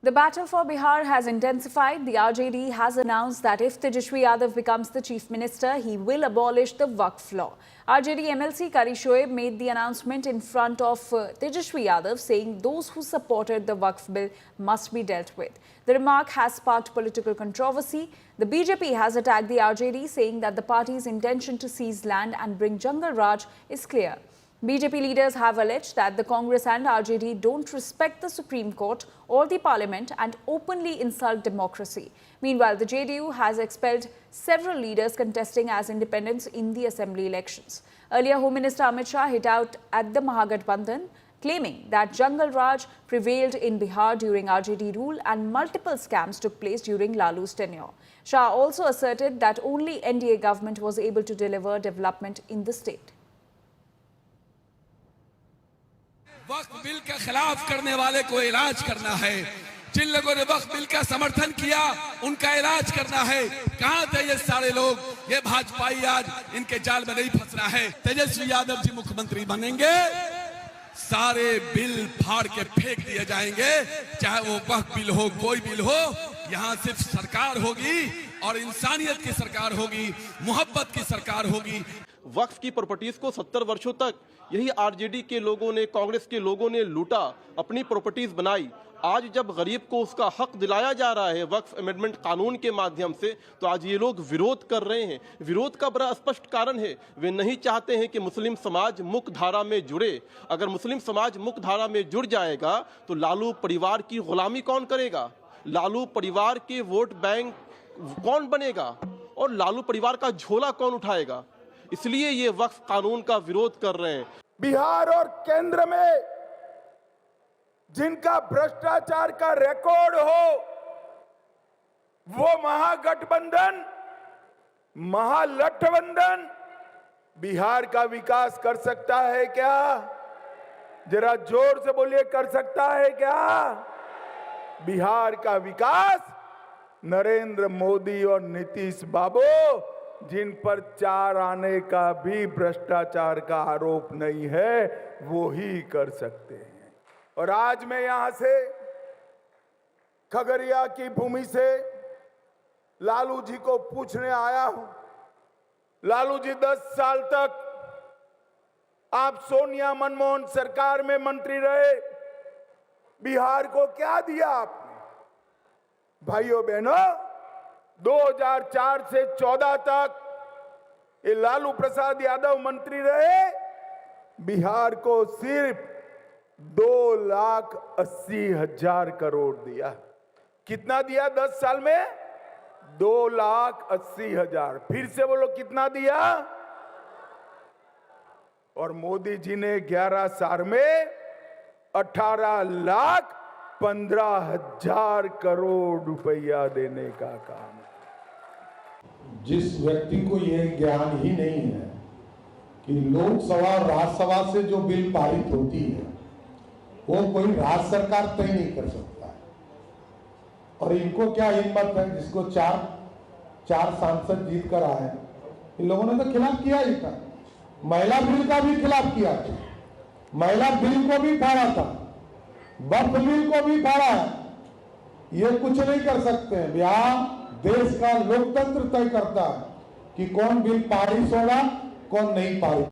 The battle for Bihar has intensified. The RJD has announced that if Tejaswi Yadav becomes the chief minister, he will abolish the Waqf law. RJD MLC Kari Shoaib made the announcement in front of Tejaswi Yadav, saying those who supported the Waqf bill must be dealt with. The remark has sparked political controversy. The BJP has attacked the RJD, saying that the party's intention to seize land and bring Jungle Raj is clear. BJP leaders have alleged that the Congress and RJD don't respect the Supreme Court or the Parliament and openly insult democracy. Meanwhile, the JDU has expelled several leaders contesting as independents in the assembly elections. Earlier, Home Minister Amit Shah hit out at the Mahagathbandhan, claiming that Jungle Raj prevailed in Bihar during RJD rule and multiple scams took place during Lalu's tenure. Shah also asserted that only NDA government was able to deliver development in the state. Waqf bill के खिलाफ करने वाले को इलाज करना है। जिन लोगों ने वक्फ बिल का समर्थन किया उनका इलाज करना है। कहां थे ये सारे लोग? ये भाजपाई आज इनके जाल में नहीं फंसना है। तेजस्वी यादव जी मुख्यमंत्री बनेंगे, सारे बिल फाड़ के फेंक दिए जाएंगे, चाहे वो वक्फ बिल हो, कोई बिल हो। यहाँ सिर्फ सरकार होगी और इंसानियत की सरकार होगी, मोहब्बत की सरकार होगी। वक्फ की प्रॉपर्टीज को 70 वर्षों तक यही आरजेडी के लोगों ने, कांग्रेस के लोगों ने लूटा, अपनी प्रॉपर्टीज बनाई। आज जब गरीब को उसका हक दिलाया जा रहा है वक्फ अमेंडमेंट कानून के माध्यम से, तो आज ये लोग विरोध कर रहे हैं। विरोध का बड़ा स्पष्ट कारण है, वे नहीं चाहते हैं कि मुस्लिम समाज मुख्य धारा में जुड़े। अगर मुस्लिम समाज मुख्य धारा में जुड़ जाएगा तो लालू परिवार की गुलामी कौन करेगा? लालू परिवार के वोट बैंक कौन बनेगा? और लालू परिवार का झोला कौन उठाएगा? इसलिए ये वक्फ कानून का विरोध कर रहे हैं। बिहार और केंद्र में जिनका भ्रष्टाचार का रिकॉर्ड हो, वो महागठबंधन, महागठबंधन बिहार का विकास कर सकता है क्या? जरा जोर से बोलिए, कर सकता है क्या? बिहार का विकास नरेंद्र मोदी और नीतीश बाबू, जिन पर 4 आने का भी भ्रष्टाचार का आरोप नहीं है, वो ही कर सकते हैं। और आज मैं यहां से खगड़िया की भूमि से लालू जी को पूछने आया हूं। लालू जी, 10 साल तक आप सोनिया मनमोहन सरकार में मंत्री रहे, बिहार को क्या दिया आपने? भाइयों बहनों, 2004 से 14 तक ये लालू प्रसाद यादव मंत्री रहे, बिहार को सिर्फ 2,80,000 करोड़ दिया। कितना दिया 10 साल में? 2,80,000। फिर से बोलो, कितना दिया? और मोदी जी ने 11 साल में 18,15,000 करोड़ रुपया देने का काम। जिस व्यक्ति को यह ज्ञान ही नहीं है कि लोकसभा और राज्यसभा से जो बिल पारित होती है वो कोई राज्य सरकार तय नहीं कर सकता है, और इनको क्या हिम्मत है, जिसको चार सांसद जीत कर आए, इन लोगों ने तो खिलाफ किया ही था। महिला बिल का भी खिलाफ किया था, महिला बिल को भी फाड़ा था, वक्फ बिल को भी फाड़ा है। ये कुछ नहीं कर सकते हैं। बिहार देश का लोकतंत्र तय करता है कि कौन बिल पारित होगा, कौन नहीं पारित।